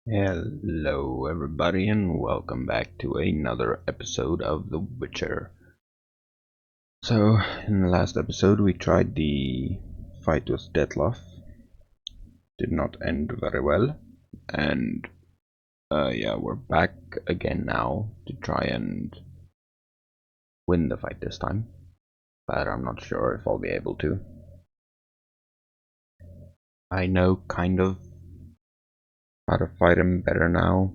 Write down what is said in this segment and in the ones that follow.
Hello everybody and welcome back to another episode of The Witcher. So, in the last episode we tried the fight with Dettlaff. Did not end very well, and yeah, we're back again now to try and win the fight this time. But I'm not sure if I'll be able to. I know kind of how to fight him better now.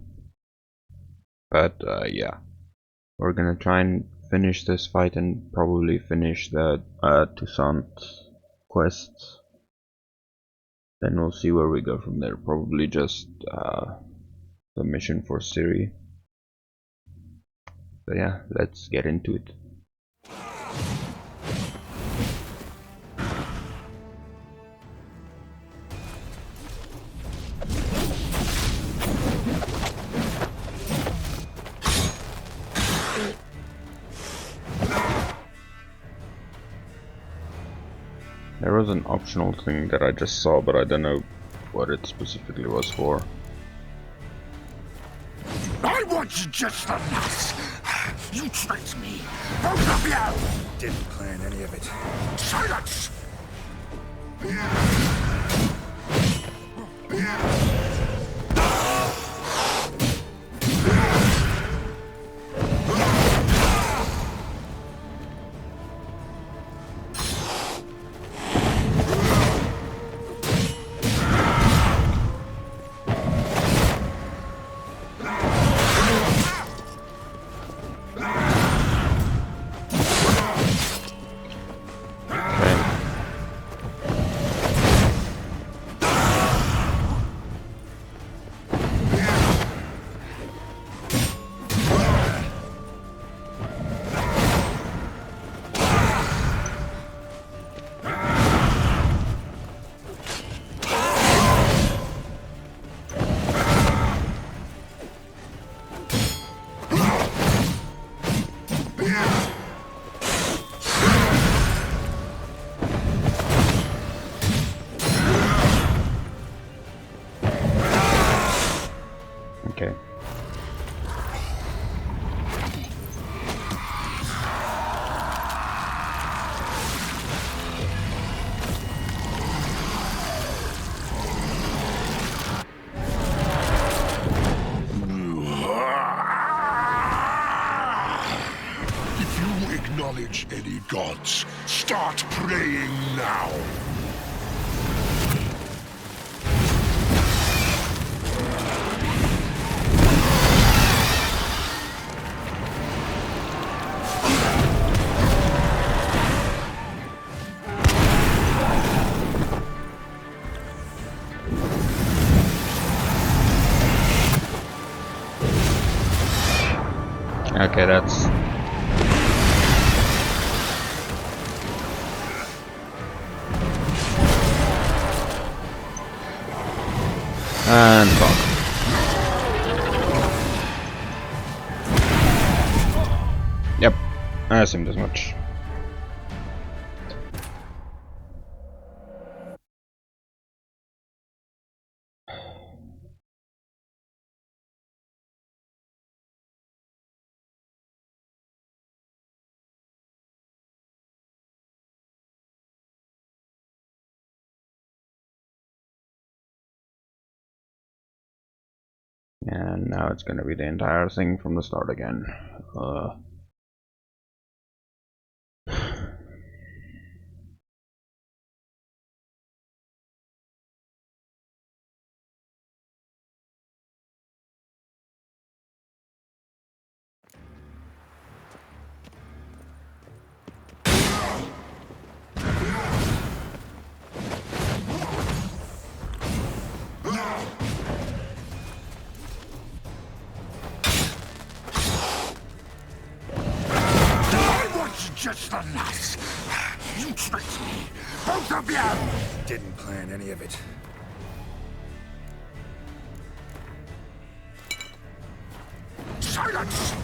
But yeah, we're gonna try and finish this fight and probably finish the Toussaint quests. Then we'll see where we go from there. Probably just the mission for Ciri. So yeah, let's get into it. There was an optional thing that I just saw, but I don't know what it specifically was for. I want you just the nuts! You tricked me! Both of you! Didn't plan any of it. Silence! Okay. If you acknowledge any gods, start praying now! Okay, that's... And fuck. Yep, I assumed as much. And now it's gonna be the entire thing from the start again. Just the nuts! You tricked me! Both of you! Didn't plan any of it. Silence!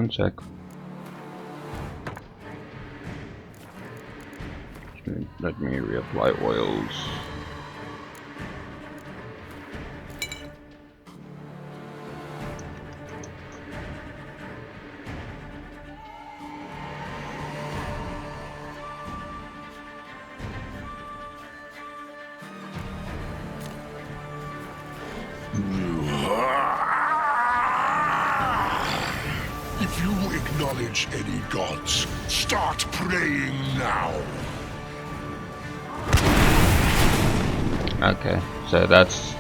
Sound check. Let me reapply oils. If you acknowledge any gods, start praying now. Okay, so that's...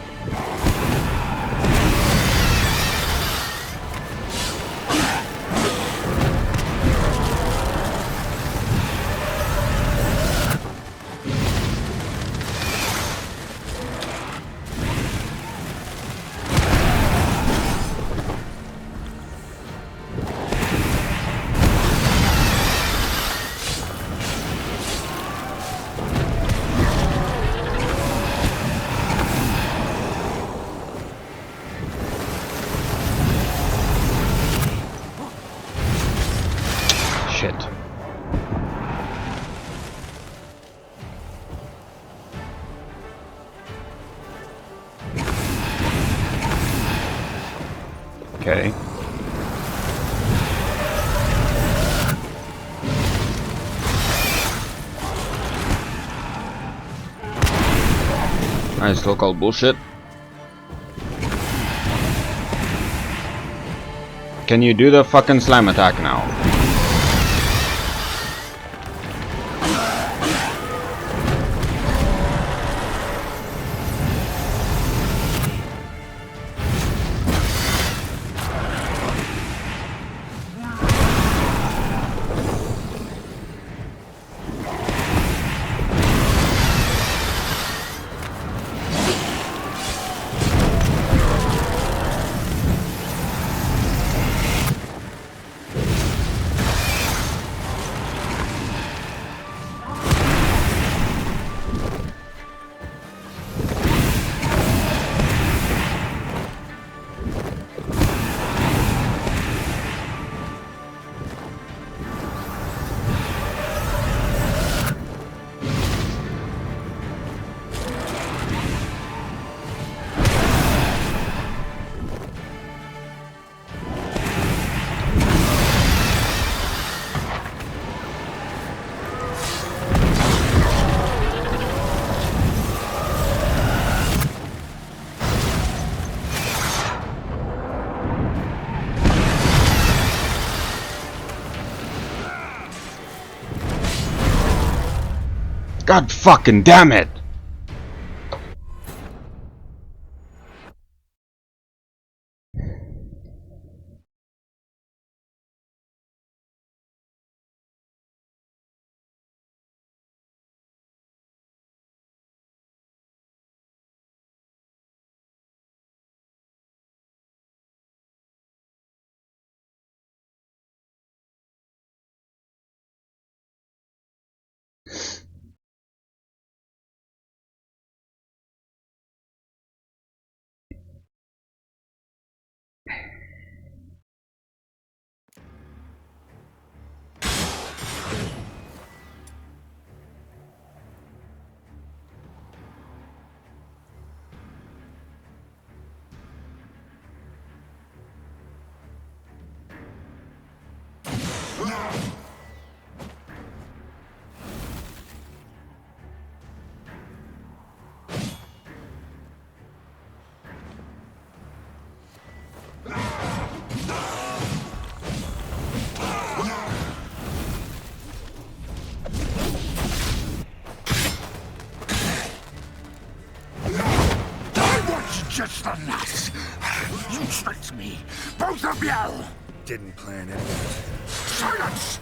shit. Okay. I still call bullshit. Can you do the fucking slam attack now? God fucking damn it! Just the nuts! You tricked me! Both of you! Didn't plan any of it. Silence!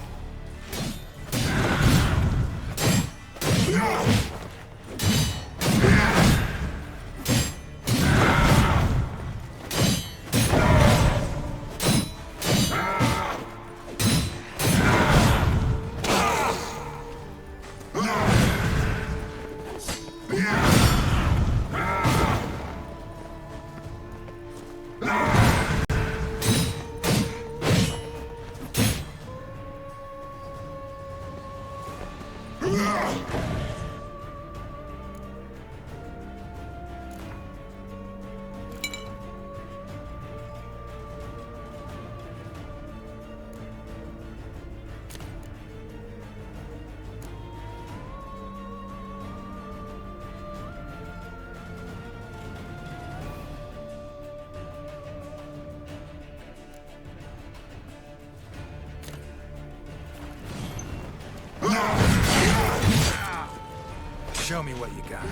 Show me what you got.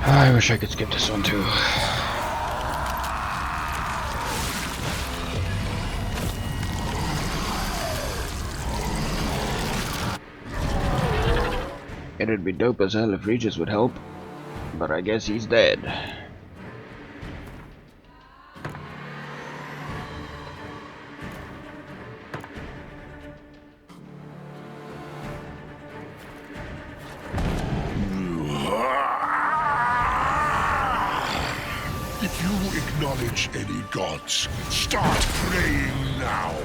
I wish I could skip this one too. It'd be dope as hell if Regis would help, but I guess he's dead. If you acknowledge any gods, start praying now.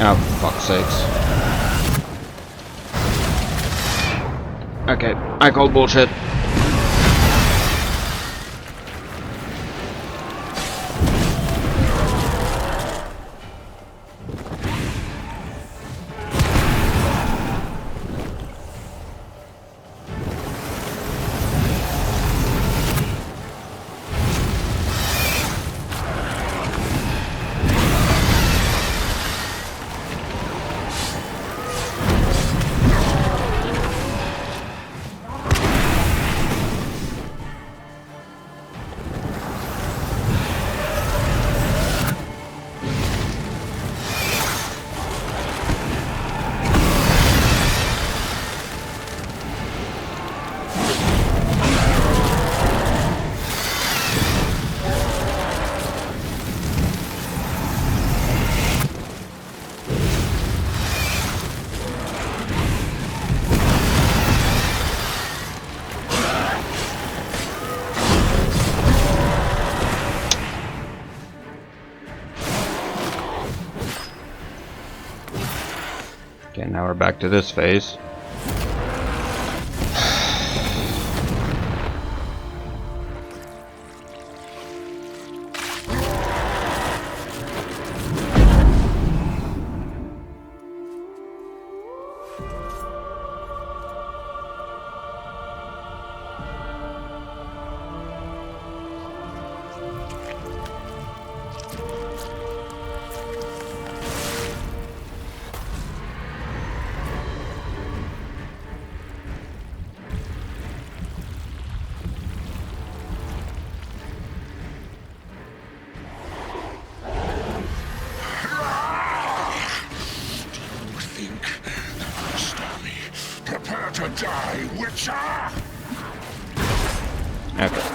Oh, fuck's sakes. Okay, I call bullshit. Okay, now we're back to this phase. Prepare to die, Witcher! Okay.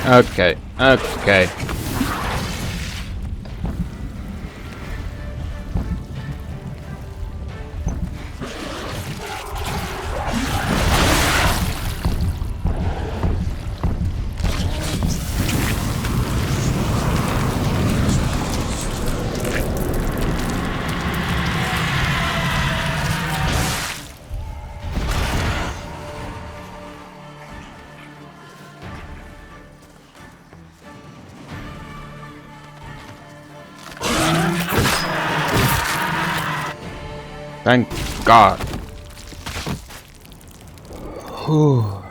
Okay, okay. Thank God. Whew.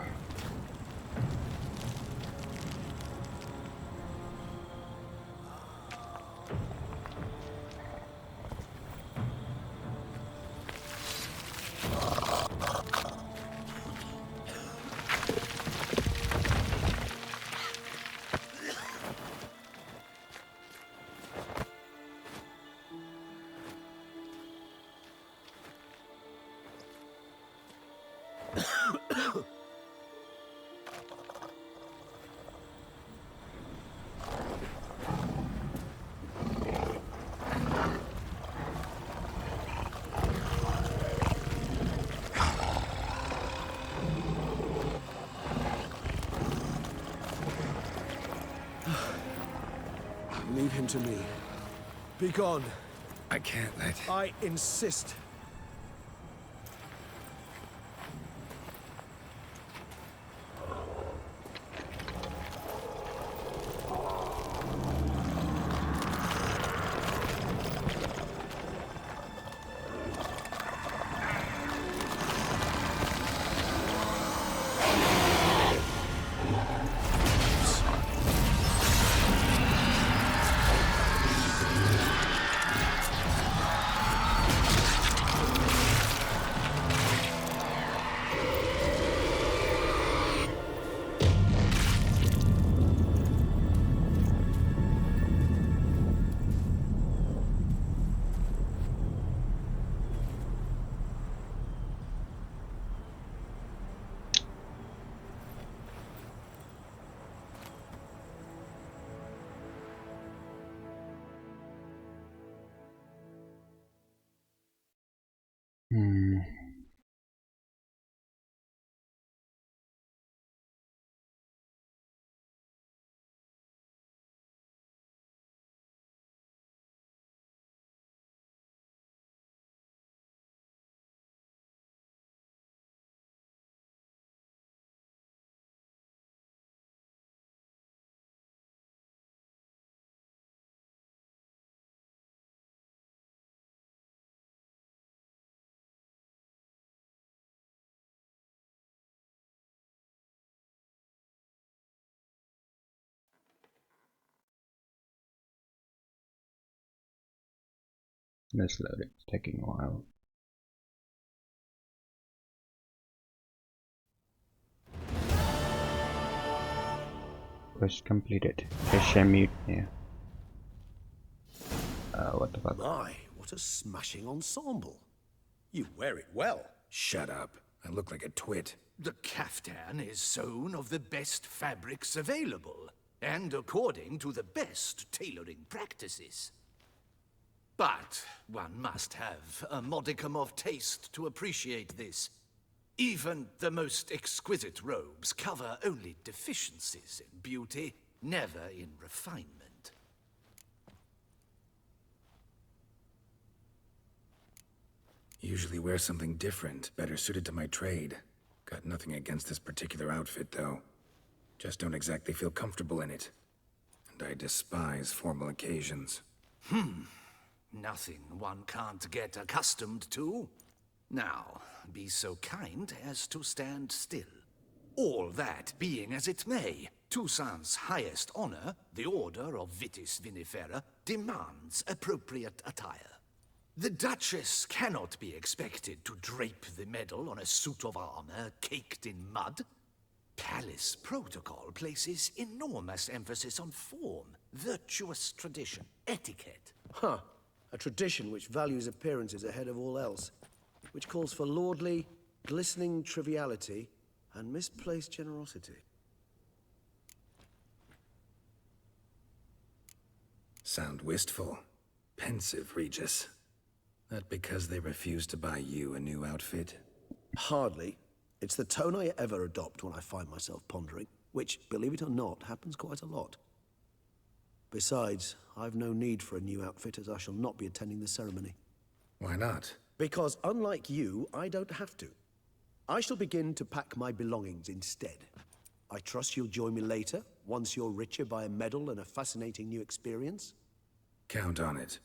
Leave him to me. Be gone. I can't let... I insist. Hmm. Let's load it. It's taking a while. Quest completed. Hashemute. Yeah. What the fuck? My, what a smashing ensemble. You wear it well. Shut up. I look like a twit. The caftan is sewn of the best fabrics available, and according to the best tailoring practices. But one must have a modicum of taste to appreciate this. Even the most exquisite robes cover only deficiencies in beauty, never in refinement. Usually wear something different, better suited to my trade. Got nothing against this particular outfit, though. Just don't exactly feel comfortable in it. And I despise formal occasions. Nothing one can't get accustomed to. Now, be so kind as to stand still. All that being as it may, Toussaint's highest honor, the Order of Vitis Vinifera, demands appropriate attire. The Duchess cannot be expected to drape the medal on a suit of armor caked in mud. Palace protocol places enormous emphasis on form, virtuous tradition, etiquette. Huh. A tradition which values appearances ahead of all else. Which calls for lordly, glistening triviality and misplaced generosity. Sound wistful. Pensive, Regis. That because they refused to buy you a new outfit? Hardly. It's the tone I ever adopt when I find myself pondering, which, believe it or not, happens quite a lot. Besides, I've no need for a new outfit as I shall not be attending the ceremony. Why not? Because unlike you, I don't have to. I shall begin to pack my belongings instead. I trust you'll join me later, once you're richer by a medal and a fascinating new experience. Count on it.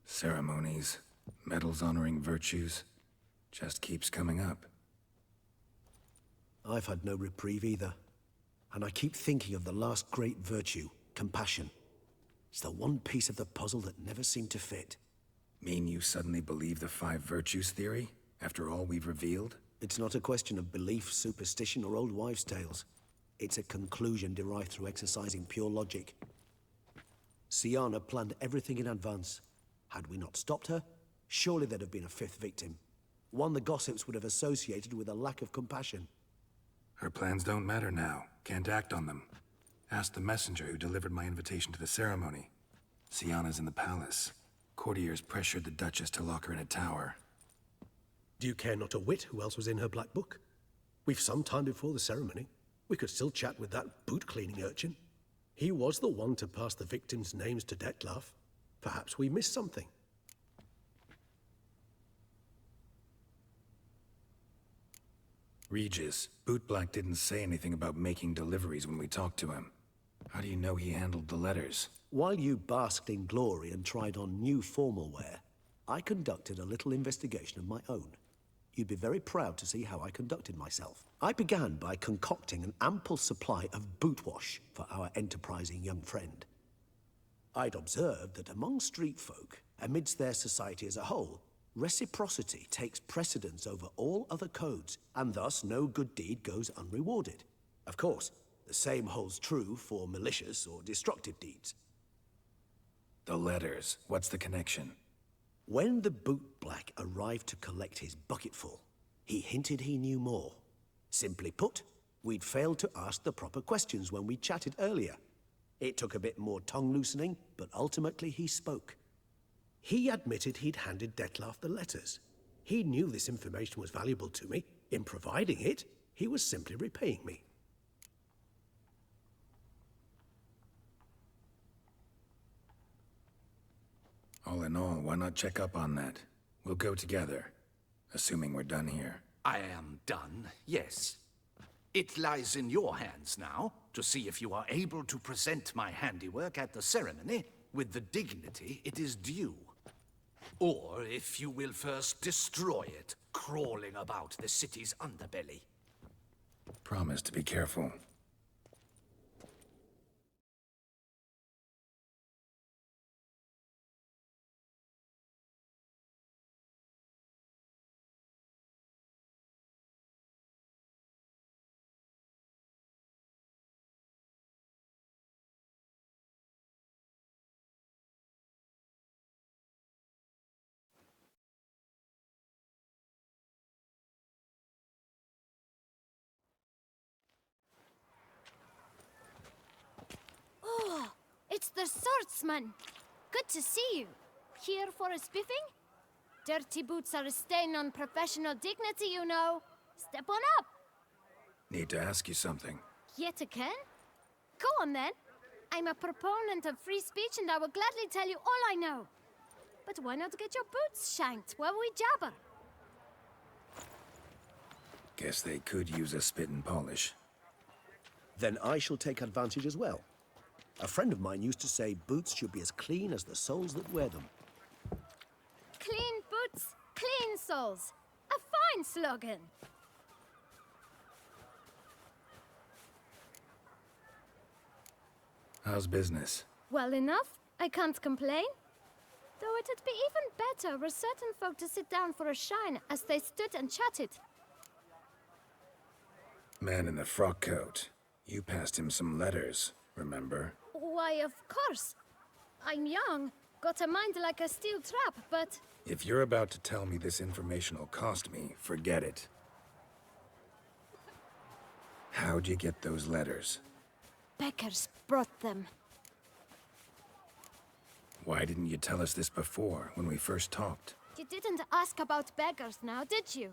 Ceremonies, medals honoring virtues, just keeps coming up. I've had no reprieve either. And I keep thinking of the last great virtue, compassion. It's the one piece of the puzzle that never seemed to fit. Mean you suddenly believe the 5 virtues theory, after all we've revealed? It's not a question of belief, superstition, or old wives' tales. It's a conclusion derived through exercising pure logic. Sienna planned everything in advance. Had we not stopped her, surely there'd have been a 5th victim. One the gossips would have associated with a lack of compassion. Her plans don't matter now. Can't act on them. Ask the messenger who delivered my invitation to the ceremony. Sienna's in the palace. Courtiers pressured the Duchess to lock her in a tower. Do you care not a whit who else was in her black book? We've some time before the ceremony. We could still chat with that boot-cleaning urchin. He was the one to pass the victims' names to Dettlaff. Perhaps we missed something. Regis, Bootblack didn't say anything about making deliveries when we talked to him. How do you know he handled the letters? While you basked in glory and tried on new formal wear, I conducted a little investigation of my own. You'd be very proud to see how I conducted myself. I began by concocting an ample supply of boot wash for our enterprising young friend. I'd observed that among street folk, amidst their society as a whole, reciprocity takes precedence over all other codes, and thus no good deed goes unrewarded. Of course, the same holds true for malicious or destructive deeds. The letters. What's the connection? When the bootblack arrived to collect his bucketful, he hinted he knew more. Simply put, we'd failed to ask the proper questions when we chatted earlier. It took a bit more tongue-loosening, but ultimately he spoke. He admitted he'd handed Dettlaff the letters. He knew this information was valuable to me. In providing it, he was simply repaying me. All in all, why not check up on that? We'll go together, assuming we're done here. I am done, yes. It lies in your hands now to see if you are able to present my handiwork at the ceremony with the dignity it is due. Or if you will first destroy it, crawling about the city's underbelly. Promise to be careful. Oh, it's the swordsman. Good to see you. Here for a spiffing? Dirty boots are a stain on professional dignity, you know. Step on up. Need to ask you something. Yet again? Go on then. I'm a proponent of free speech and I will gladly tell you all I know. But why not get your boots shanked while we jabber? Guess they could use a spit and polish. Then I shall take advantage as well. A friend of mine used to say boots should be as clean as the soles that wear them. Clean boots, clean soles. A fine slogan. How's business? Well enough. I can't complain. Though it'd be even better were certain folk to sit down for a shine as they stood and chatted. Man in the frock coat. You passed him some letters, remember? Why, of course. I'm young, got a mind like a steel trap, but... If you're about to tell me this information will cost me, forget it. How'd you get those letters? beggars brought them. Why didn't you tell us this before, when we first talked? You didn't ask about beggars now, did you?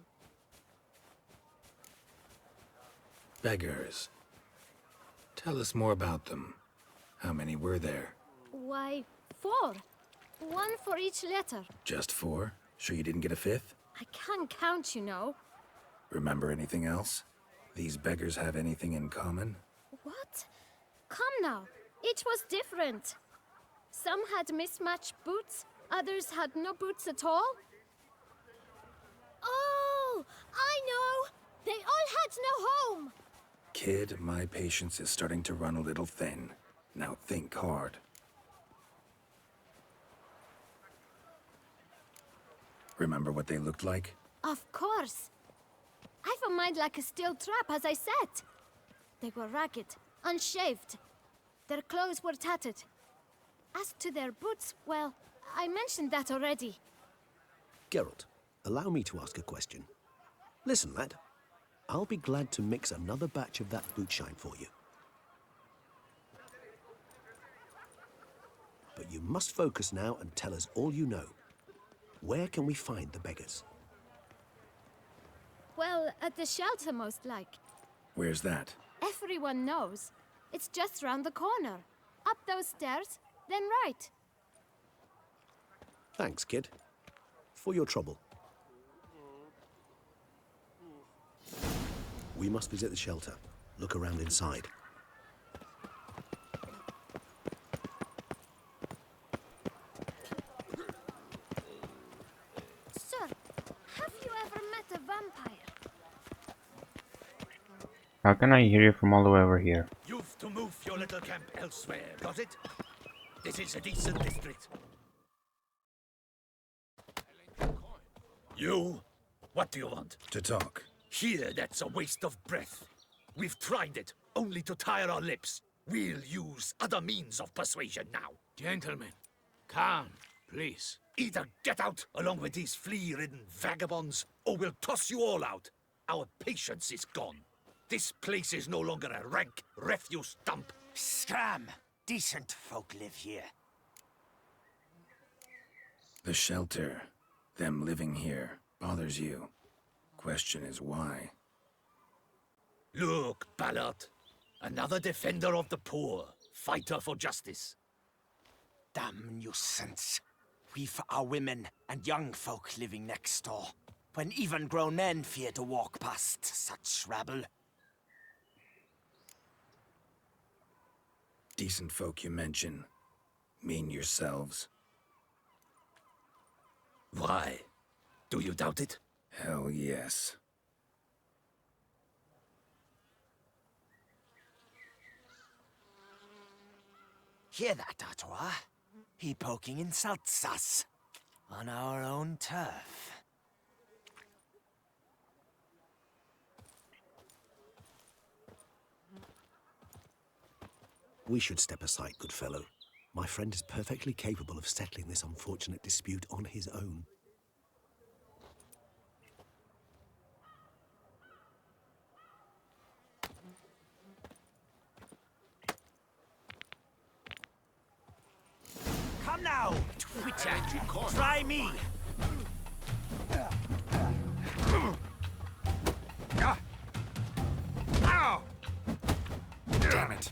Beggars. Tell us more about them. How many were there? Why, 4. 1 for each letter. Just 4? Sure you didn't get a 5th? I can't count, you know. Remember anything else? These beggars have anything in common? What? Come now. Each was different. Some had mismatched boots, others had no boots at all. Oh, I know! They all had no home! Kid, my patience is starting to run a little thin. Now think hard. Remember what they looked like? Of course. I've a mind like a steel trap, as I said. They were ragged, unshaved. Their clothes were tattered. As to their boots, well, I mentioned that already. Geralt, allow me to ask a question. Listen, lad. I'll be glad to mix another batch of that boot shine for you. But you must focus now and tell us all you know. Where can we find the beggars? Well, at the shelter, most like. Where's that? Everyone knows. It's just round the corner. Up those stairs, then right. Thanks, kid. For your trouble. We must visit the shelter. Look around inside. Sir, have you ever met a vampire? How can I hear you from all the way over here? You've to move your little camp elsewhere, got it? This is a decent district. You? What do you want? To talk. Here, that's a waste of breath. We've tried it, only to tire our lips. We'll use other means of persuasion now. Gentlemen, calm, please. Either get out along with these flea-ridden vagabonds, or we'll toss you all out. Our patience is gone. This place is no longer a rank refuse dump. Scram! Decent folk live here. The shelter, them living here, bothers you. Question is why? Look, Ballard. Another defender of the poor. Fighter for justice. Damn nuisance. We've our women and young folk living next door, when even grown men fear to walk past such rabble. Decent folk you mention. Mean yourselves. Why? Do you doubt it? Hell yes. Hear that, Artois? He poking insults us. On our own turf. We should step aside, good fellow. My friend is perfectly capable of settling this unfortunate dispute on his own. Come now, Twitter. Try me. Damn it.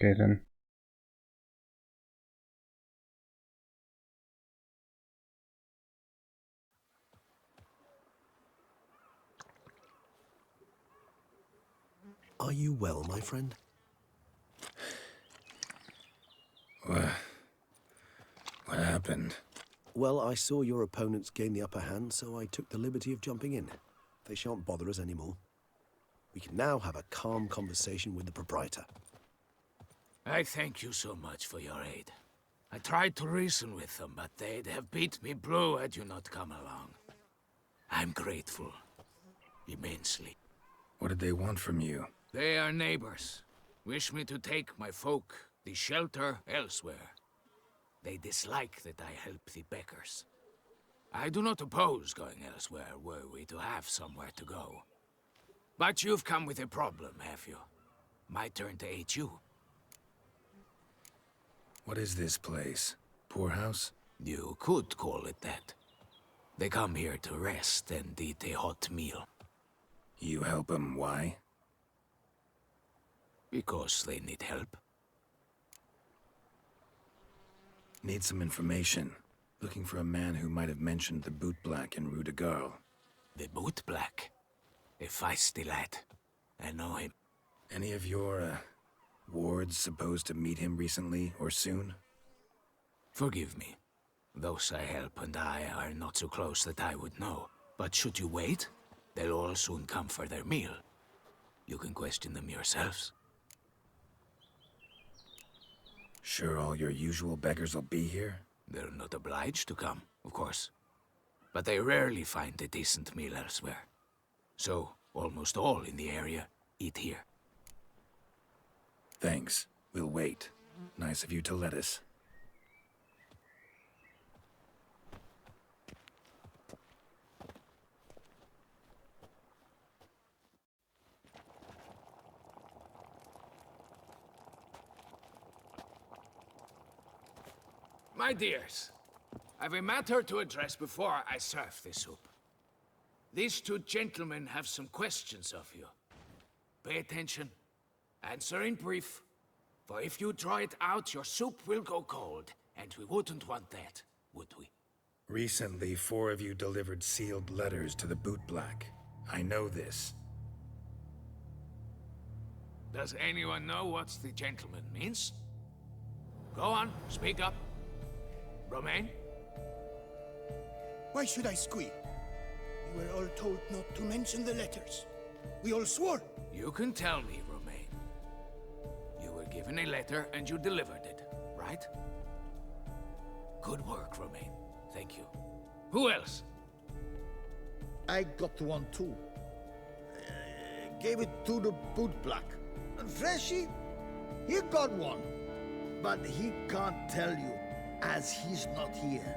Okay then. Are you well, my friend? What happened? Well, I saw your opponents gain the upper hand, so I took the liberty of jumping in. They shan't bother us anymore. We can now have a calm conversation with the proprietor. I thank you so much for your aid. I tried to reason with them, but they'd have beat me blue had you not come along. I'm grateful. Immensely. What did they want from you? They are neighbors. Wish me to take my folk, the shelter, elsewhere. They dislike that I help the beggars. I do not oppose going elsewhere were we to have somewhere to go. But you've come with a problem, have you? My turn to aid you. What is this place? Poorhouse? You could call it that. They come here to rest and eat a hot meal. You help them, why? Because they need help. Need some information. Looking for a man who might have mentioned the boot black in Rue de Garl. The boot black? A feisty lad. I know him. Any of your, wards supposed to meet him recently or soon? Forgive me. Those I help and I are not so close that I would know. But should you wait, they'll all soon come for their meal. You can question them yourselves. Sure all your usual beggars will be here? They're not obliged to come, of course. But they rarely find a decent meal elsewhere. So, almost all in the area eat here. Thanks. We'll wait. Nice of you to let us. My dears, I've a matter to address before I serve the soup. These two gentlemen have some questions of you. Pay attention. Answer in brief. For if you draw it out, your soup will go cold. And we wouldn't want that, would we? Recently, 4 of you delivered sealed letters to the boot black. I know this. Does anyone know what the gentleman means? Go on, speak up. Romain? Why should I squeal? We were all told not to mention the letters. We all swore. You can tell me, Romain. You were given a letter and you delivered it, right? Good work, Romain. Thank you. Who else? I got one too. Gave it to the boot black. And Freshy, he got one. But he can't tell you, as he's not here.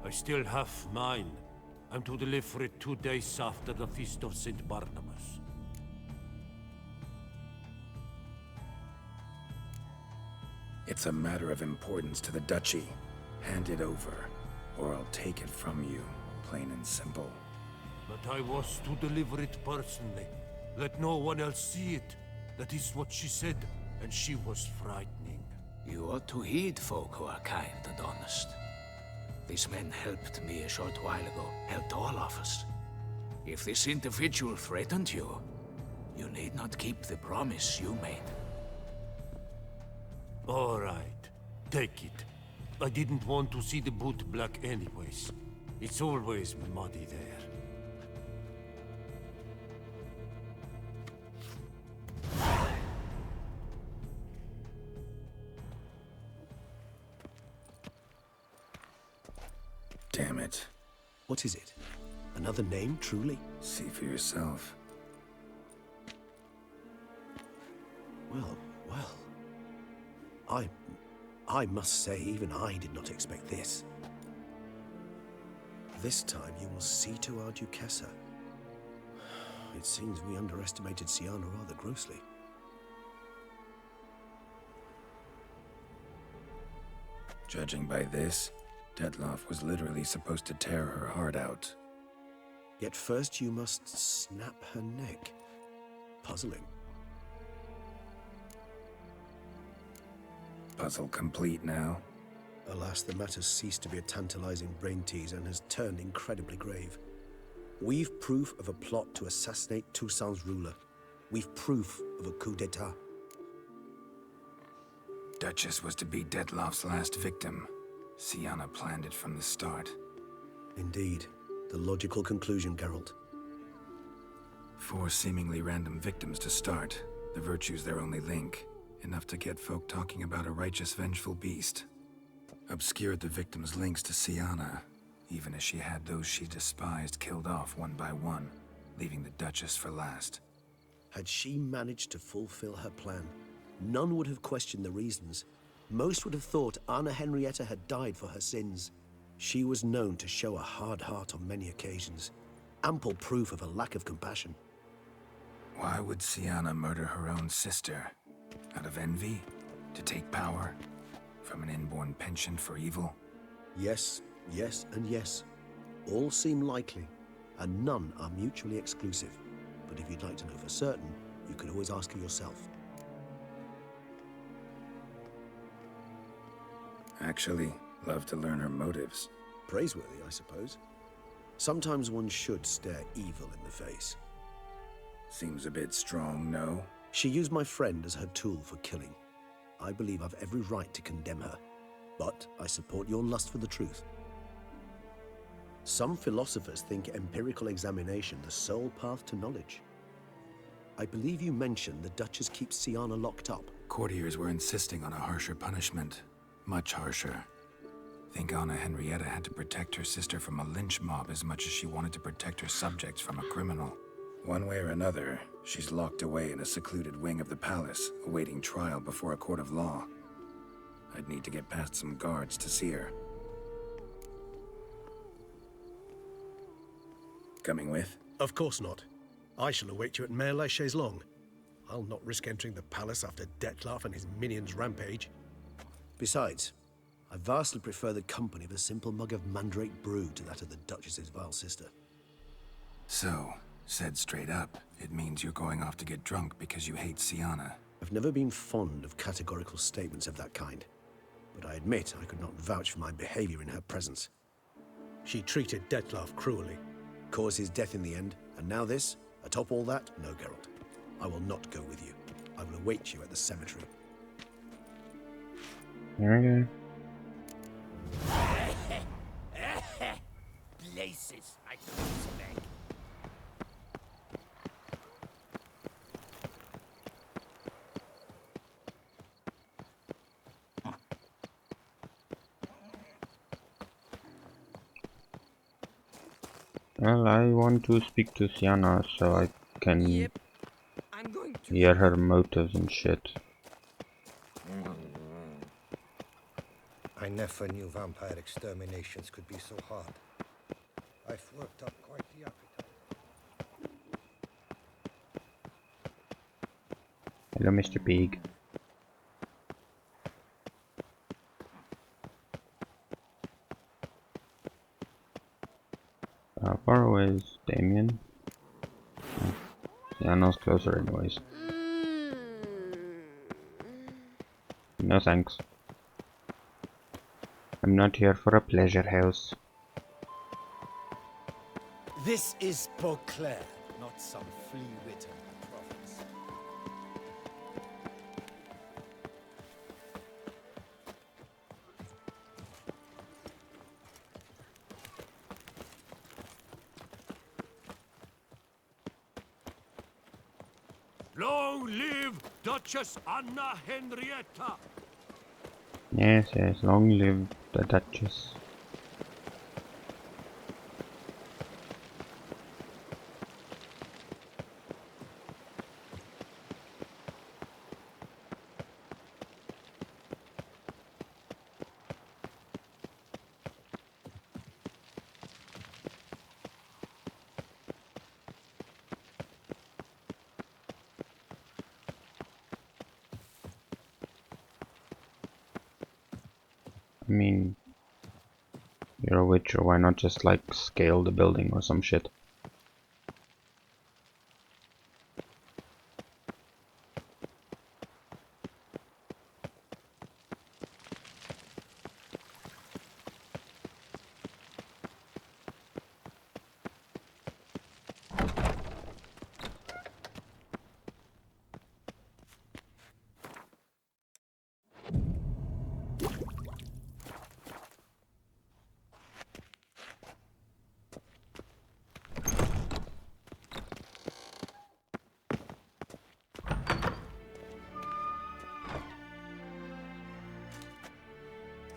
I still have mine. I'm to deliver it 2 days after the Feast of St. Barnabas. It's a matter of importance to the Duchy. Hand it over, or I'll take it from you, plain and simple. But I was to deliver it personally. Let no one else see it. That is what she said, and she was frightening. You ought to heed folk who are kind and honest. These men helped me a short while ago, helped all of us. If this individual threatened you, you need not keep the promise you made. All right, take it. I didn't want to see the boot black anyways. It's always muddy there. Damn it. What is it? Another name, truly? See for yourself. Well, well. I must say, even I did not expect this. This time you will see to our Duchessa. It seems we underestimated Siana rather grossly. Judging by this, Detloff was literally supposed to tear her heart out. Yet first you must snap her neck. Puzzling. Puzzle complete now. Alas, the matter's ceased to be a tantalizing brain tease and has turned incredibly grave. We've proof of a plot to assassinate Toussaint's ruler. We've proof of a coup d'etat. Duchess was to be Detloff's last victim. Siana planned it from the start. Indeed. The logical conclusion, Geralt. 4 seemingly random victims to start. The virtue's their only link. Enough to get folk talking about a righteous, vengeful beast. Obscured the victims' links to Siana, even as she had those she despised killed off one by one, leaving the Duchess for last. Had she managed to fulfill her plan, None would have questioned the reasons. Most would have thought Anna Henrietta had died for her sins. She was known to show a hard heart on many occasions. Ample proof of a lack of compassion. Why would Sienna murder her own sister? Out of envy? To take power? From an inborn penchant for evil? Yes, yes, and yes. All seem likely, and none are mutually exclusive. But if you'd like to know for certain, you could always ask her yourself. Actually, love to learn her motives. Praiseworthy, I suppose. Sometimes one should stare evil in the face. Seems a bit strong, no? She used my friend as her tool for killing. I believe I've every right to condemn her, but I support your lust for the truth. Some philosophers think empirical examination the sole path to knowledge. I believe you mentioned the Duchess keeps Sienna locked up. Courtiers were insisting on a harsher punishment. Much harsher. Think Anna Henrietta had to protect her sister from a lynch mob as much as she wanted to protect her subjects from a criminal. One way or another, she's locked away in a secluded wing of the palace, awaiting trial before a court of law. I'd need to get past some guards to see her. Coming with? Of course not. I shall await you at Mare la Chaise-Longue. I'll not risk entering the palace after Dettlaff and his minions rampage. Besides, I vastly prefer the company of a simple mug of mandrake brew to that of the Duchess's vile sister. So, said straight up, it means you're going off to get drunk because you hate Sienna. I've never been fond of categorical statements of that kind, but I admit I could not vouch for my behavior in her presence. She treated Dettlaff cruelly, caused his death in the end, and now this? Atop all that, no, Geralt. I will not go with you. I will await you at the cemetery. Okay. Places, I suspect. Well, I want to speak to Sienna so I can Yep. I'm going to hear her motives and shit. I never knew vampire exterminations could be so hard. I've worked up quite the appetite. Hello, Mr. Pig. How far away is Damien? Oh, Sienna's closer anyways. No thanks. I'm not here for a pleasure house. This is Beauclair, not some flea-witten province. Long live Duchess Anna Henrietta! Yes, yes, long live the Duchess. I mean, you're a witcher, why not just like scale the building or some shit?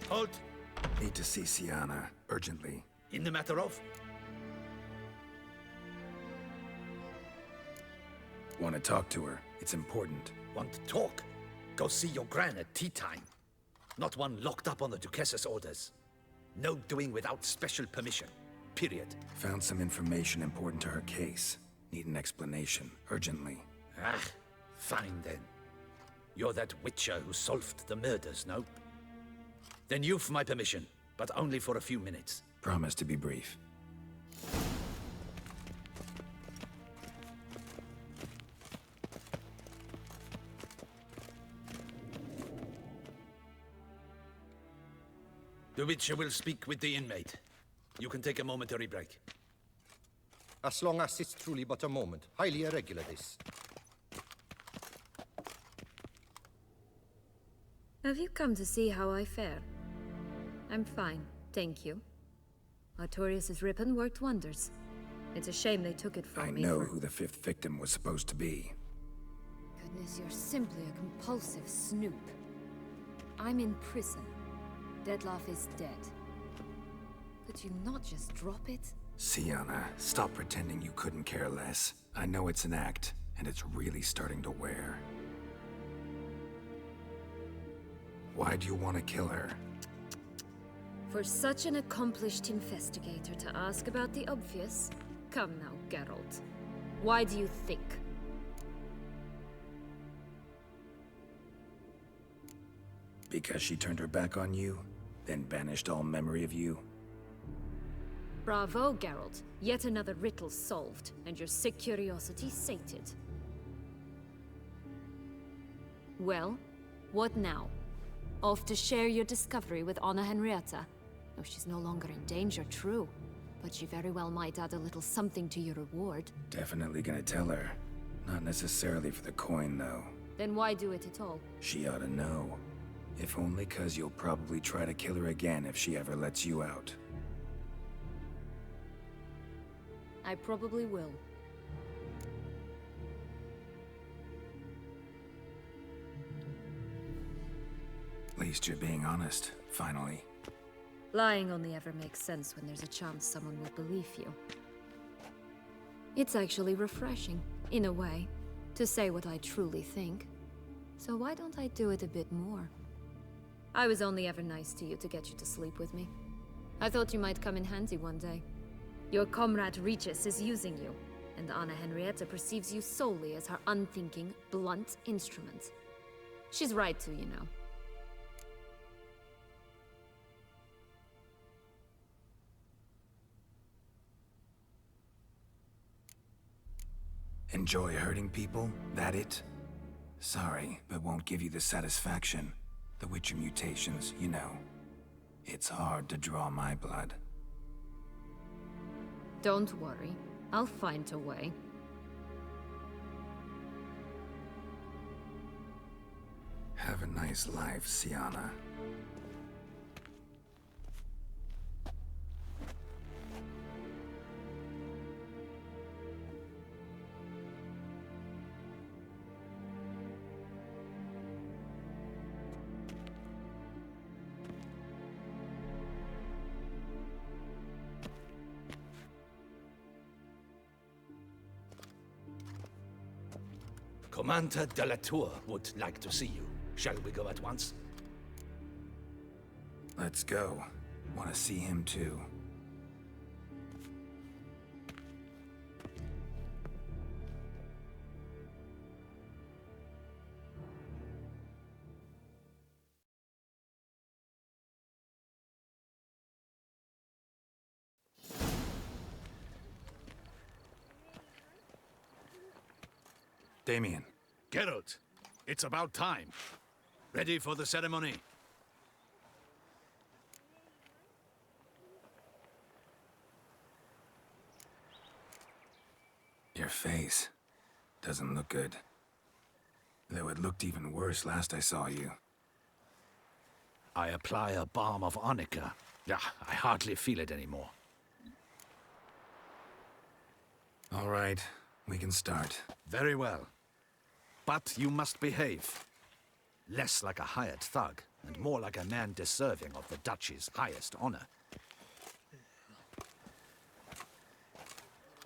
Halt! Need to see Sienna, urgently. In the matter of? Want to talk to her. It's important. Want to talk? Go see your gran at tea time. Not one locked up on the Duchess's orders. No doing without special permission. Period. Found some information important to her case. Need an explanation, urgently. Ah, fine then. You're that witcher who solved the murders, no? Then you've my permission, but only for a few minutes. Promise to be brief. The witcher will speak with the inmate. You can take a momentary break. As long as it's truly but a moment. Highly irregular, this. Have you come to see how I fare? I'm fine, thank you. Artorius' ribbon worked wonders. It's a shame they took it from me. I know who the fifth victim was supposed to be. Goodness, you're simply a compulsive snoop. I'm in prison. Dettlaff is dead. Could you not just drop it? Sienna, stop pretending you couldn't care less. I know it's an act, and it's really starting to wear. Why do you want to kill her? For such an accomplished investigator to ask about the obvious? Come now, Geralt. Why do you think? Because she turned her back on you, then banished all memory of you? Bravo, Geralt. Yet another riddle solved, and your sick curiosity sated. Well, what now? Off to share your discovery with Anna Henrietta? Oh, she's no longer in danger, true. But she very well might add a little something to your reward. Definitely gonna tell her. Not necessarily for the coin, though. Then why do it at all? She ought to know. If only 'cause you'll probably try to kill her again if she ever lets you out. I probably will. At least you're being honest, finally. Lying only ever makes sense when there's a chance someone will believe you. It's actually refreshing, in a way, to say what I truly think. So why don't I do it a bit more? I was only ever nice to you to get you to sleep with me. I thought you might come in handy one day. Your comrade Regis is using you, and Anna Henrietta perceives you solely as her unthinking, blunt instrument. She's right to, you know. Enjoy hurting people? That it? Sorry, but won't give you the satisfaction. The Witcher mutations, you know. It's hard to draw my blood. Don't worry. I'll find a way. Have a nice life, Sienna. Commander de la Tour would like to see you. Shall we go at once? Let's go. Want to see him too. Damien. Geralt, it's about time. Ready for the ceremony? Your face doesn't look good. Though it looked even worse last I saw you. I apply a balm of arnica. Yeah, I hardly feel it anymore. All right, we can start. Very well. But you must behave. Less like a hired thug, and more like a man deserving of the Duchy's highest honor.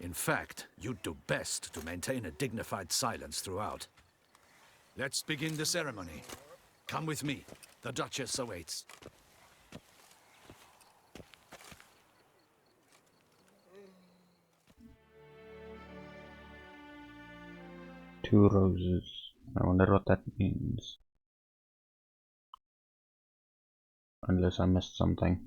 In fact, you'd do best to maintain a dignified silence throughout. Let's begin the ceremony. Come with me. The Duchess awaits. Two roses. I wonder what that means. Unless I missed something.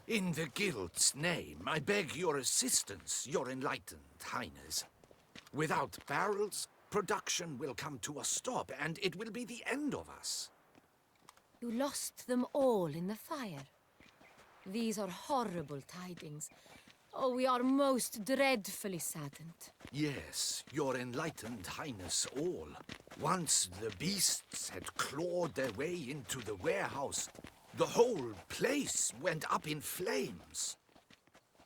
In the Guild's name, I beg your assistance, your enlightened highness. Without barrels, production will come to a stop, and it will be the end of us. You lost them all in the fire. These are horrible tidings. Oh, we are most dreadfully saddened. Yes, your enlightened highness all. Once the beasts had clawed their way into the warehouse, the whole place went up in flames.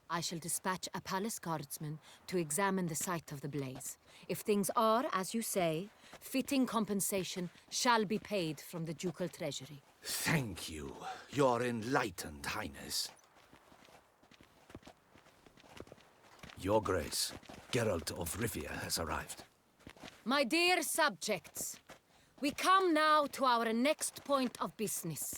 I shall dispatch a palace guardsman to examine the site of the blaze. If things are, as you say, fitting compensation shall be paid from the ducal treasury. Thank you, your enlightened highness. Your Grace, Geralt of Rivia has arrived. My dear subjects, we come now to our next point of business.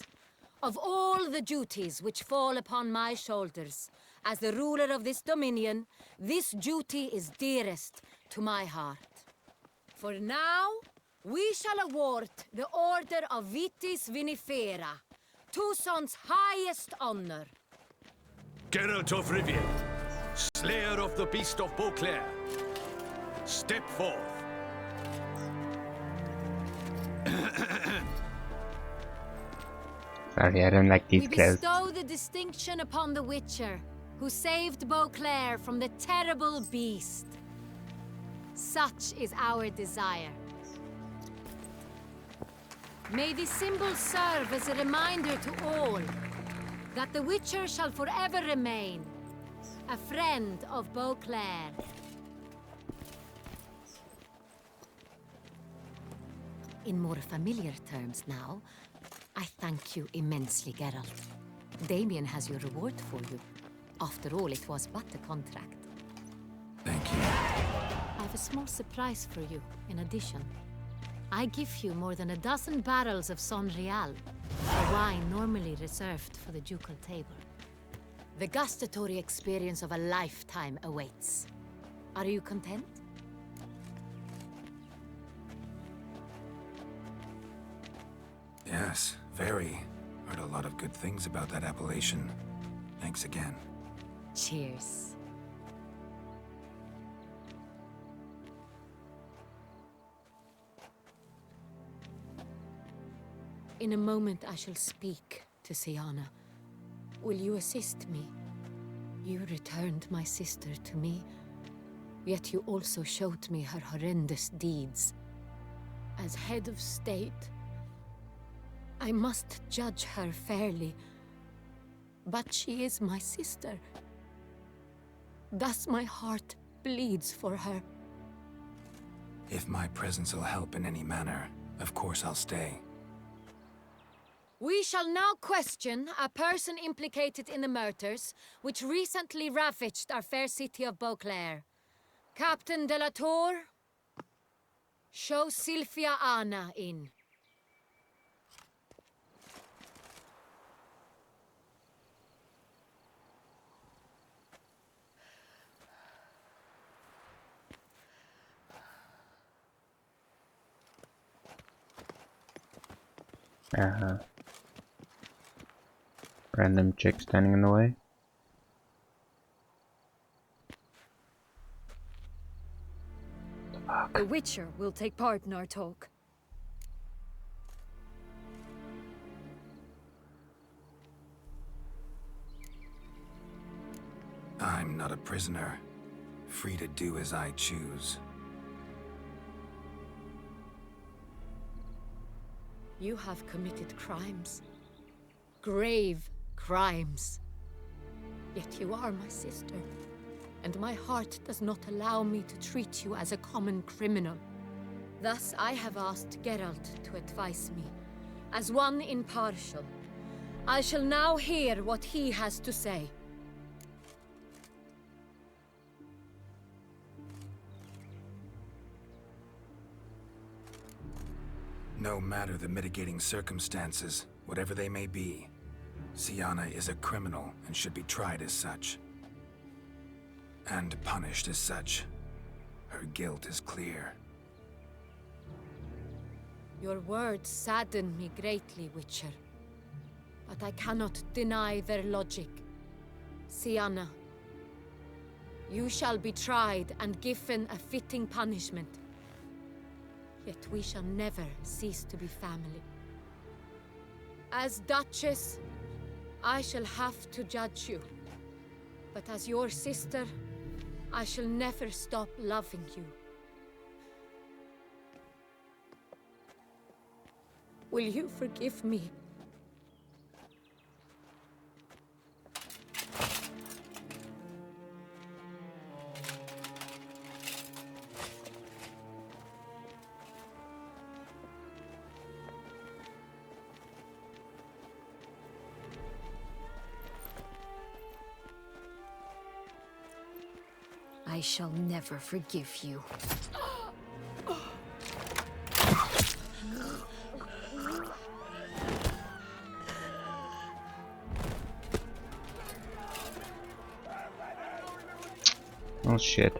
Of all the duties which fall upon my shoulders, as the ruler of this dominion, this duty is dearest to my heart. For now, we shall award the Order of Vitis Vinifera, Toussaint's highest honor. Geralt of Rivia, slayer of the beast of Beauclair, step forth. Sorry, I don't like these We clothes. bestow the distinction upon the Witcher, who saved Beauclair from the terrible beast. Such is our desire. May this symbol serve as a reminder to all that the Witcher shall forever remain a friend of Beauclair. In more familiar terms now, I thank you immensely, Geralt. Damien has your reward for you. After all, it was but a contract. Thank you. I have a small surprise for you, in addition. I give you more than a dozen barrels of Son Real, a wine normally reserved for the ducal table. The gustatory experience of a lifetime awaits. Are you content? Yes, very. Heard a lot of good things about that appellation. Thanks again. Cheers. In a moment I shall speak to Siana. Will you assist me? You returned my sister to me, yet you also showed me her horrendous deeds. As head of state, I must judge her fairly, but she is my sister. Thus my heart bleeds for her. If my presence will help in any manner, of course I'll stay. We shall now question a person implicated in the murders which recently ravaged our fair city of Beauclair. Captain de la Tour, show Sylvia Anna in. Random chick standing in the way. The Witcher will take part in our talk. I'm not a prisoner. Free to do as I choose. You have committed crimes. Grave crimes. Yet you are my sister. and my heart does not allow me to treat you as a common criminal. Thus, I have asked Geralt to advise me, as one impartial. I shall now hear what he has to say. No matter the mitigating circumstances, whatever they may be, Siana is a criminal and should be tried as such. And punished as such. Her guilt is clear. Your words sadden me greatly, Witcher. But I cannot deny their logic. Siana, you shall be tried and given a fitting punishment. Yet we shall never cease to be family. As Duchess, I shall have to judge you. But as your sister, I shall never stop loving you. Will you forgive me? I shall never forgive you. Oh shit.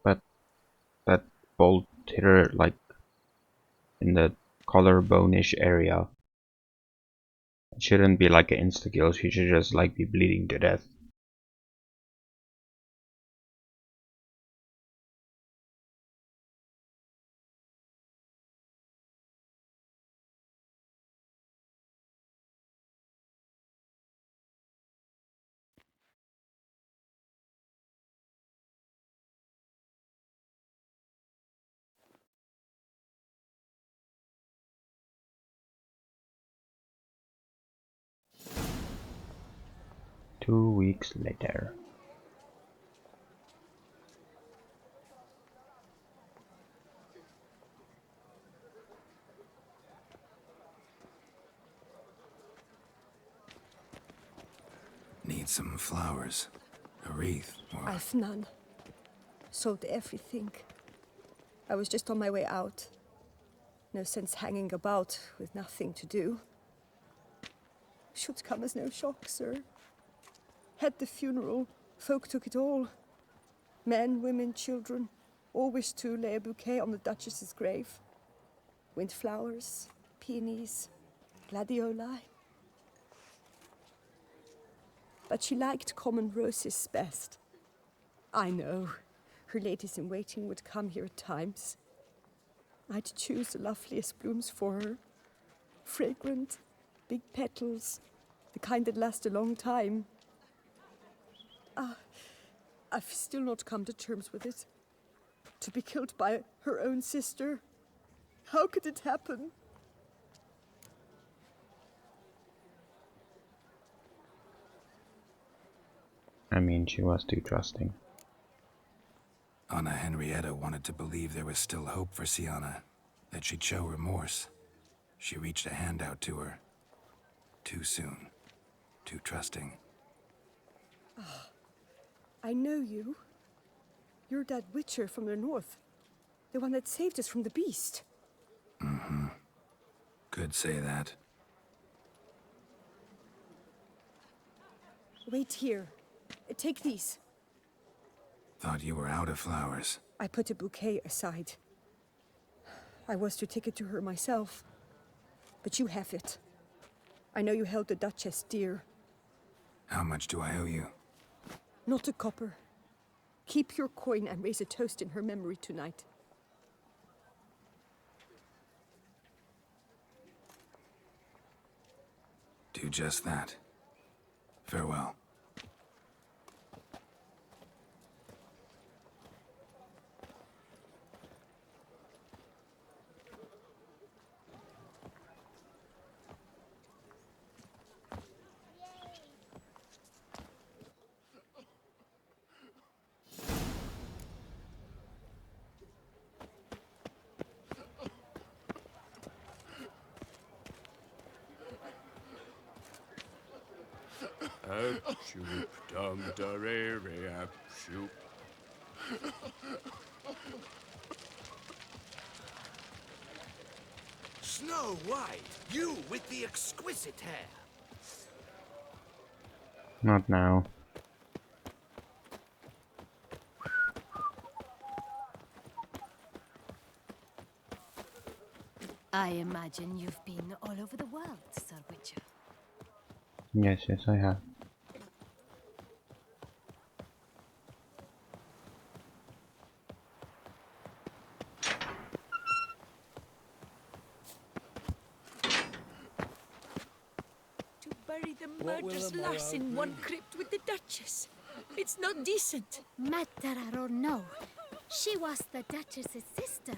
But that bolt hit her like in the collarbone-ish area. It shouldn't be like an insta-kill, she should just like be bleeding to death. Two weeks later. Need some flowers. A wreath, or... I've none. Sold everything. I was just on my way out. No sense hanging about with nothing to do. Should come as no shock, sir. Had the funeral, folk took it all. Men, women, children, all wished to lay a bouquet on the Duchess's grave. Windflowers, peonies, gladioli. But she liked common roses best. I know, her ladies-in-waiting would come here at times. I'd choose the loveliest blooms for her. Fragrant, big petals, the kind that last a long time. I've still not come to terms with it. To be killed by her own sister. How could it happen? I mean, she was too trusting. Anna Henrietta wanted to believe there was still hope for Siana, that she'd show remorse. She reached a hand out to her. Too soon. Too trusting. I know you. You're that witcher from the north. The one that saved us from the beast. Mm-hmm. Could say that. Wait here. Take these. Thought you were out of flowers. I put a bouquet aside. I was to take it to her myself. But you have it. I know you held the Duchess dear. How much do I owe you? Not a copper. Keep your coin and raise a toast in her memory tonight. Do just that. Farewell. Shoop, dum, da, re, re, ap, shoop. Snow White, you with the exquisite hair. Not now. I imagine you've been all over the world, Sir Witcher. Yes, I have. To bury the murderous lass in one crypt with the Duchess. It's not decent. Matter or no, she was the Duchess's sister.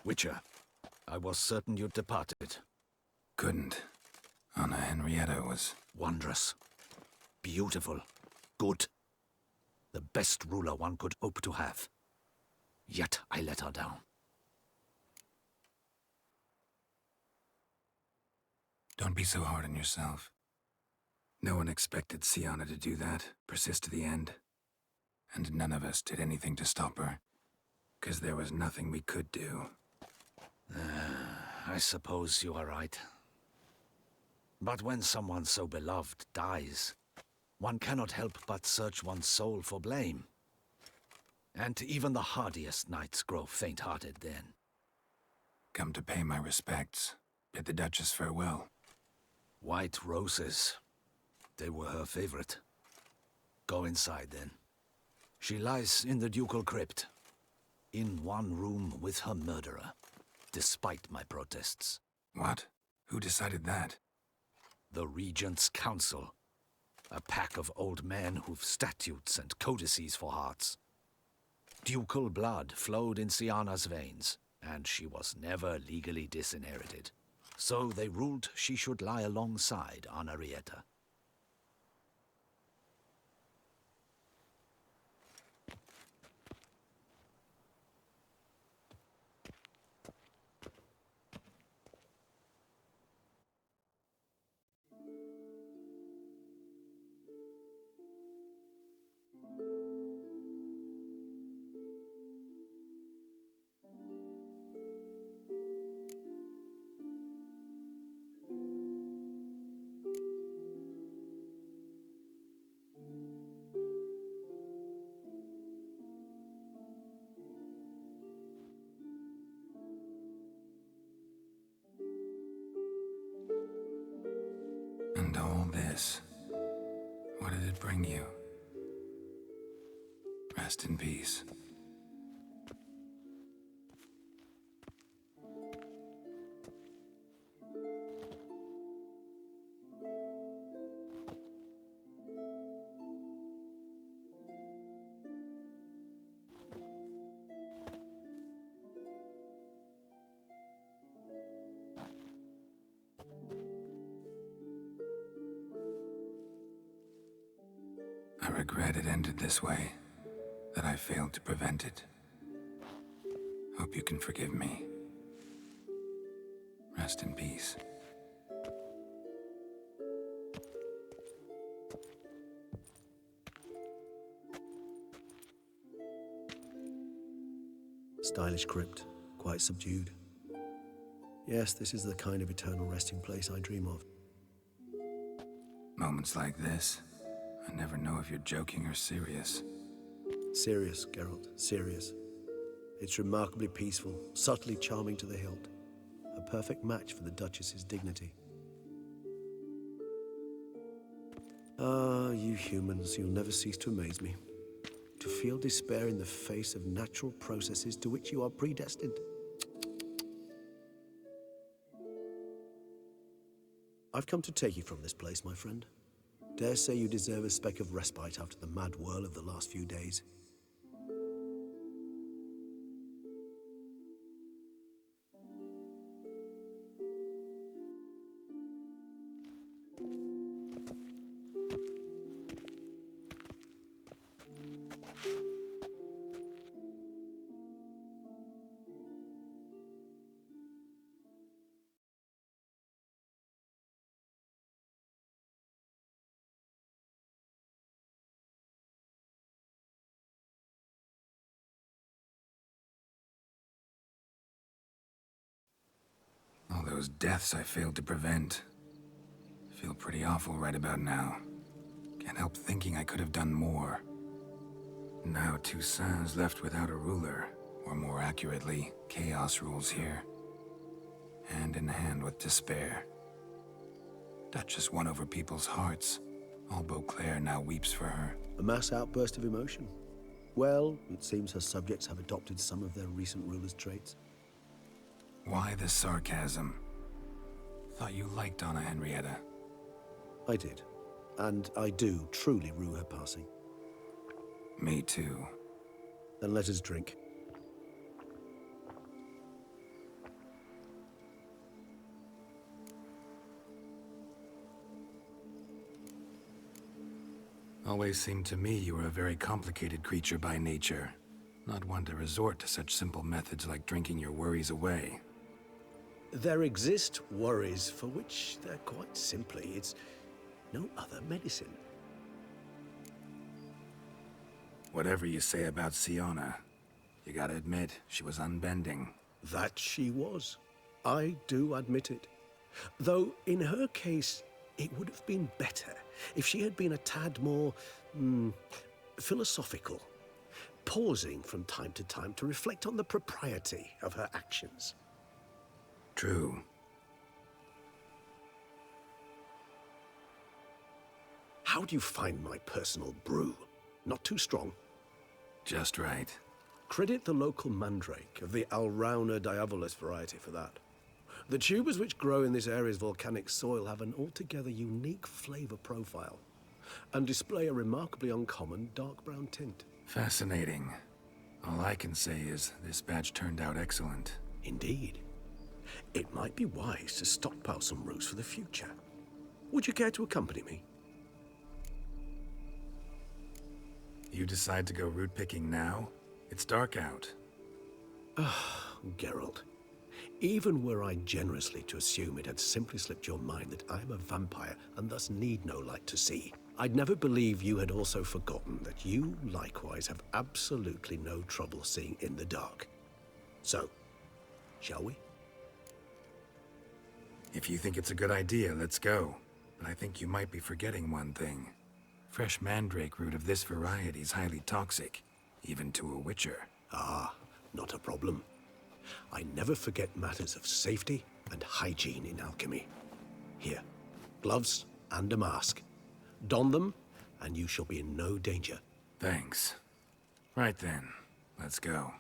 Witcher, I was certain you'd departed. Couldn't. Anna Henrietta was... Wondrous. Beautiful. Good. The best ruler one could hope to have. Yet I let her down. Don't be so hard on yourself. No one expected Sienna to do that, persist to the end. And none of us did anything to stop her. 'Cause there was nothing we could do. I suppose you are right. But when someone so beloved dies, one cannot help but search one's soul for blame. And even the hardiest knights grow faint-hearted then. Come to pay my respects. Bid the Duchess farewell. White roses. They were her favorite. Go inside then. She lies in the ducal crypt. In one room with her murderer. Despite my protests. What? Who decided that? The Regent's Council. A pack of old men who've statutes and codices for hearts. Ducal blood flowed in Sienna's veins, and she was never legally disinherited. So they ruled she should lie alongside Henrietta. And all this, what did it bring you? Rest in peace. I regret it ended this way, that I failed to prevent it. Hope you can forgive me. Rest in peace. Stylish crypt, quite subdued. Yes, this is the kind of eternal resting place I dream of. Moments like this, I never know if you're joking or serious. Serious, Geralt, serious. It's remarkably peaceful, subtly charming to the hilt. A perfect match for the Duchess's dignity. Ah, you humans, you'll never cease to amaze me. to feel despair in the face of natural processes to which you are predestined. I've come to take you from this place, my friend. Dare say you deserve a speck of respite after the mad whirl of the last few days. All those deaths I failed to prevent. Feel pretty awful right about now. Can't help thinking I could have done more. Now Toussaint's left without a ruler, or more accurately, chaos rules here. Hand in hand with despair. Duchess won over people's hearts. All Beauclair now weeps for her. A mass outburst of emotion. Well, it seems her subjects have adopted some of their recent ruler's traits. Why the sarcasm? Thought you liked Anna Henrietta. I did. And I do truly rue her passing. Me too. Then let us drink. Always seemed to me you were a very complicated creature by nature. Not one to resort to such simple methods like drinking your worries away. There exist worries for which they're quite simply, it's no other medicine. Whatever you say about Siona, you gotta admit, she was unbending. That she was. I do admit it. Though, in her case, it would have been better if she had been a tad more, philosophical, pausing from time to time to reflect on the propriety of her actions. True. How do you find my personal brew? Not too strong? Just right. Credit the local mandrake of the Alrauna diabolus variety for that. The tubers which grow in this area's volcanic soil have an altogether unique flavor profile and display a remarkably uncommon dark brown tint. Fascinating. All I can say is this batch turned out excellent. Indeed. It might be wise to stockpile some roots for the future. Would you care to accompany me? You decide to go root picking now? It's dark out. Ah, Geralt. Even were I generously to assume it had simply slipped your mind that I am a vampire and thus need no light to see, I'd never believe you had also forgotten that you likewise have absolutely no trouble seeing in the dark. So, shall we? If you think it's a good idea, let's go. But I think you might be forgetting one thing. Fresh mandrake root of this variety is highly toxic, even to a witcher. Ah, not a problem. I never forget matters of safety and hygiene in alchemy. Here, gloves and a mask. Don them, and you shall be in no danger. Thanks. Right then, let's go.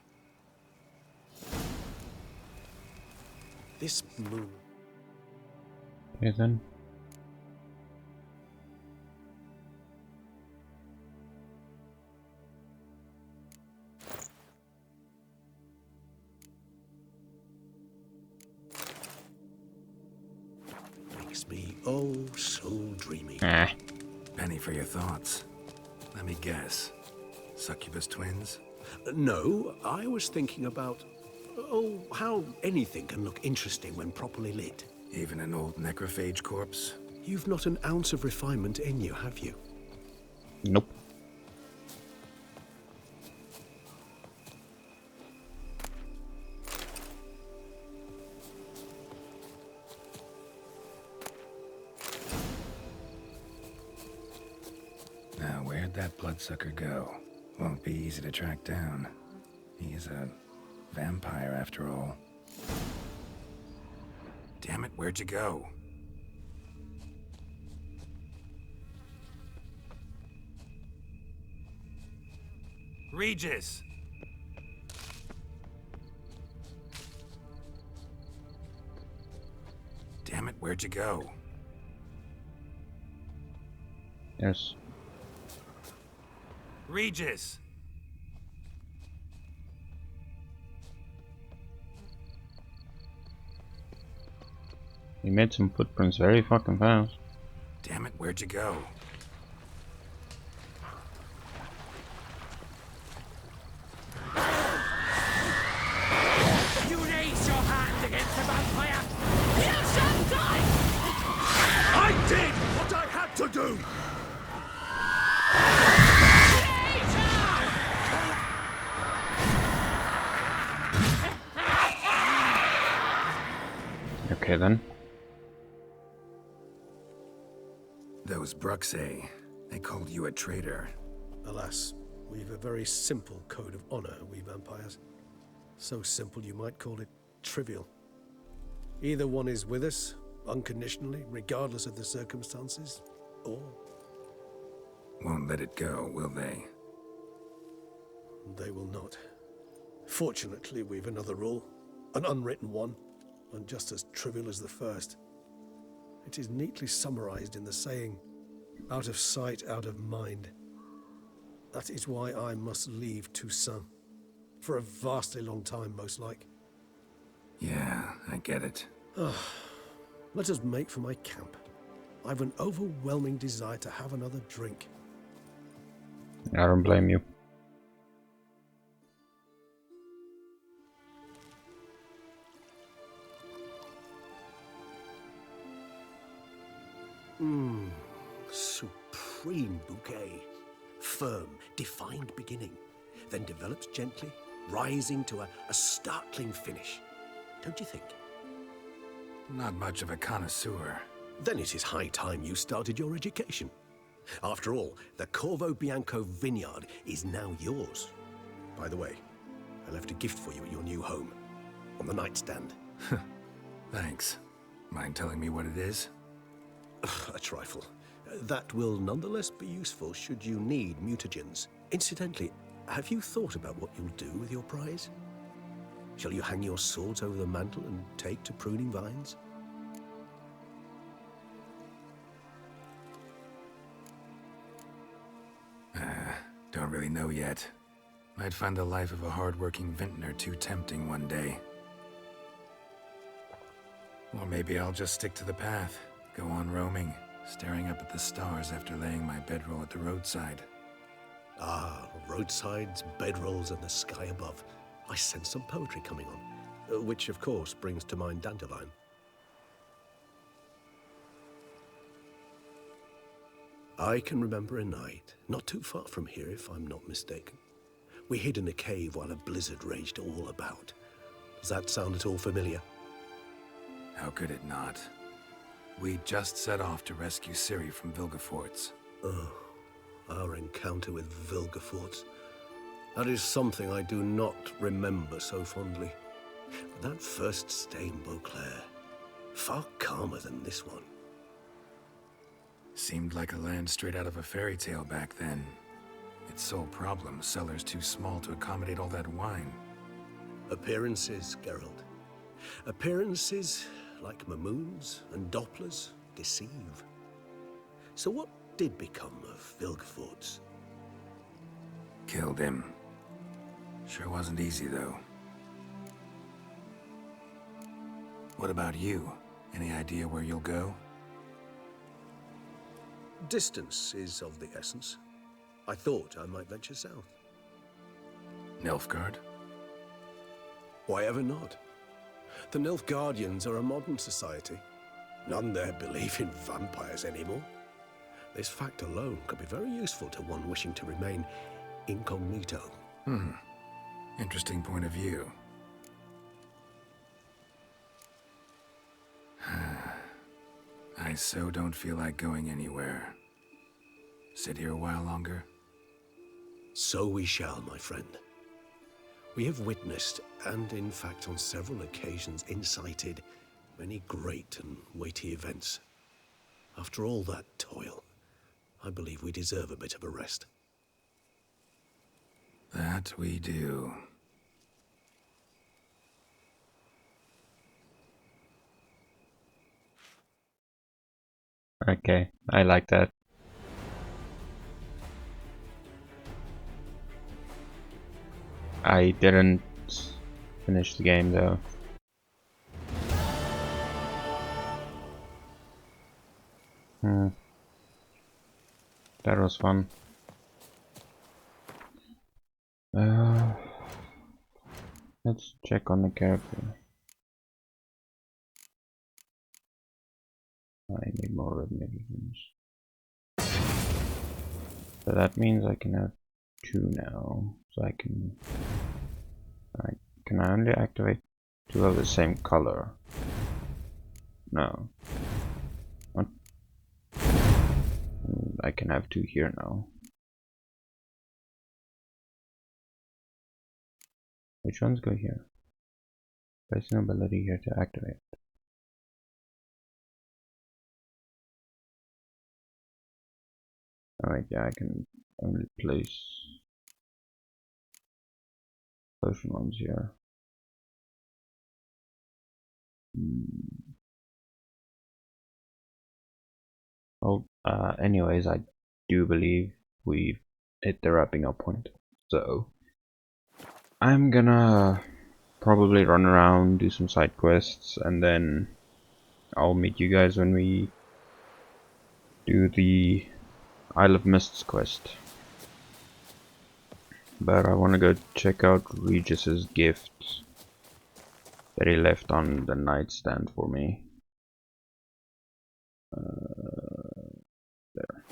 This moon... Okay then. Makes me oh so dreamy. Penny for your thoughts. Let me guess. Succubus twins? No, I was thinking about... oh, how anything can look interesting when properly lit. Even an old necrophage corpse? You've not an ounce of refinement in you, have you? Nope. Now, where'd that bloodsucker go? Won't be easy to track down. He's a vampire after all. Damn it, where'd you go? Regis! Damn it, where'd you go? Yes. Regis! He made some footprints very fucking fast. Damn it, where'd you go? You raise your hand against the vampire! You shall die! I did what I had to do! Okay then. Those Bruxay, they called you a traitor. Alas, we've a very simple code of honor, we vampires. So simple you might call it trivial. Either one is with us, unconditionally, regardless of the circumstances, or... Won't let it go, will they? They will not. Fortunately, we've another rule, an unwritten one, and just as trivial as the first. It is neatly summarized in the saying, out of sight, out of mind. That is why I must leave Toussaint. For a vastly long time, most like. Yeah, I get it. Let us make for my camp. I've an overwhelming desire to have another drink. I don't blame you. Supreme bouquet. Firm, defined beginning, then develops gently, rising to a startling finish. Don't you think? Not much of a connoisseur. Then it is high time you started your education. After all, the Corvo Bianco vineyard is now yours. By the way, I left a gift for you at your new home, on the nightstand. Thanks. Mind telling me what it is? A trifle. That will nonetheless be useful should you need mutagens. Incidentally, have you thought about what you'll do with your prize? Shall you hang your swords over the mantle and take to pruning vines? Don't really know yet. Might find the life of a hard-working vintner too tempting one day. Or maybe I'll just stick to the path, go on roaming, staring up at the stars after laying my bedroll at the roadside. Ah, roadsides, bedrolls, and the sky above. I sense some poetry coming on, which of course brings to mind Dandelion. I can remember a night, not too far from here if I'm not mistaken. We hid in a cave while a blizzard raged all about. Does that sound at all familiar? How could it not? We just set off to rescue Ciri from Vilgefortz. Oh, our encounter with Vilgefortz. That is something I do not remember so fondly. That first stay in Beauclair, far calmer than this one. Seemed like a land straight out of a fairy tale back then. Its sole problem, cellars too small to accommodate all that wine. Appearances, Geralt. Appearances, like Mamoons and Dopplers, deceive. So what did become of Vilgefortz? Killed him. Sure wasn't easy, though. What about you? Any idea where you'll go? Distance is of the essence. I thought I might venture south. Nilfgaard? Why ever not? The Nilfgaardians are a modern society. None there believe in vampires anymore. This fact alone could be very useful to one wishing to remain incognito. Interesting point of view. I so don't feel like going anywhere. Sit here a while longer? So we shall, my friend. We have witnessed, and in fact on several occasions incited, many great and weighty events. After all that toil, I believe we deserve a bit of a rest. That we do. Okay, I like that. I didn't finish the game though. That was fun. Let's check on the character. I need more red medicines. So that means I can have 2 now. So I can... can I only activate 2 of the same color? No. What? I can have 2 here now. Which ones go here? Place an ability here to activate. Alright, yeah, I can only place potion ones here. Well, anyways, I do believe we've hit the wrapping up point. So, I'm gonna probably run around, do some side quests, and then I'll meet you guys when we do the Isle of Mists quest. But I want to go check out Regis's gift that he left on the nightstand for me. There.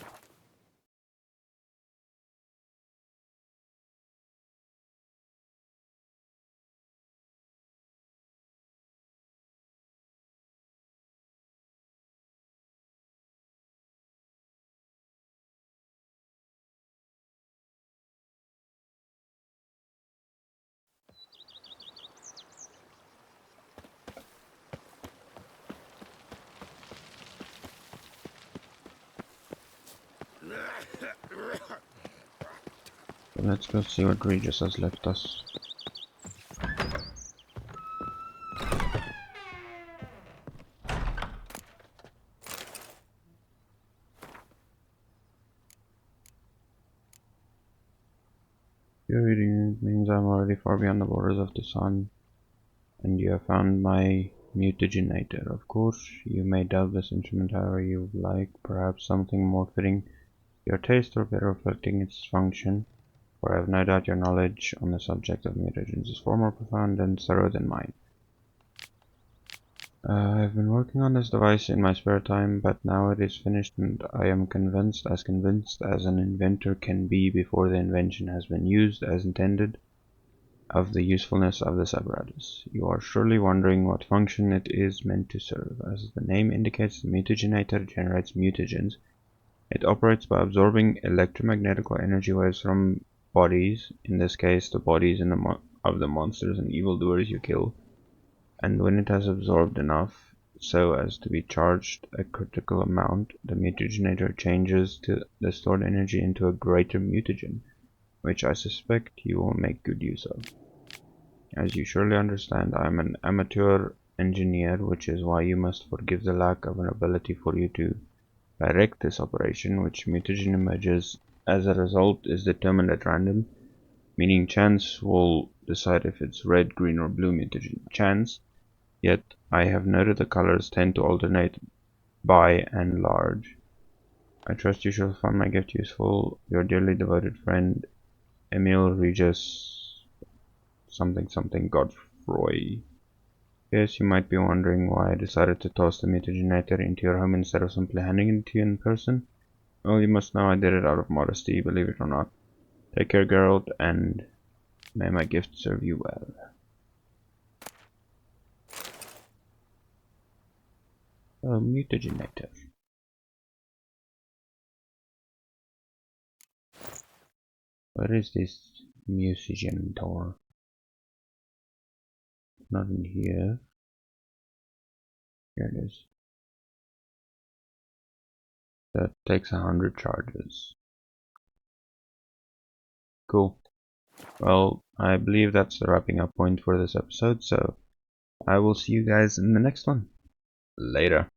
So let's go see what Regis has left us. Your reading means I'm already far beyond the borders of Toussaint, and you have found my mutagenator. Of course, you may dub this instrument however you like, perhaps something more fitting your taste or better reflecting its function, for I have no doubt your knowledge on the subject of mutagens is far more profound and thorough than mine. I've been working on this device in my spare time, but now it is finished and I am convinced as an inventor can be before the invention has been used as intended of the usefulness of this apparatus. You are surely wondering what function it is meant to serve. As the name indicates, the mutagenator generates mutagens. It operates by absorbing electromagnetic or energy waves from bodies, in this case the bodies of the monsters and evildoers you kill, and when it has absorbed enough so as to be charged a critical amount, the mutagenator changes the stored energy into a greater mutagen, which I suspect you will make good use of. As you surely understand, I am an amateur engineer, which is why you must forgive the lack of an ability for you to direct this operation, which mutagen emerges as a result is determined at random, meaning chance will decide if it's red, green or blue mutagen. Chance, yet I have noted the colors tend to alternate by and large. I trust you shall find my gift useful. Your dearly devoted friend, Emil Regis something Godfroy. Yes, you might be wondering why I decided to toss the mutagenator into your home instead of simply handing it to you in person. Well, you must know I did it out of modesty, believe it or not. Take care, Geralt, and may my gift serve you well. A mutagenator. Where is this mutagenator? Not in here. Here it is. That takes 100 charges. Cool. Well, I believe that's the wrapping up point for this episode, so I will see you guys in the next one. Later.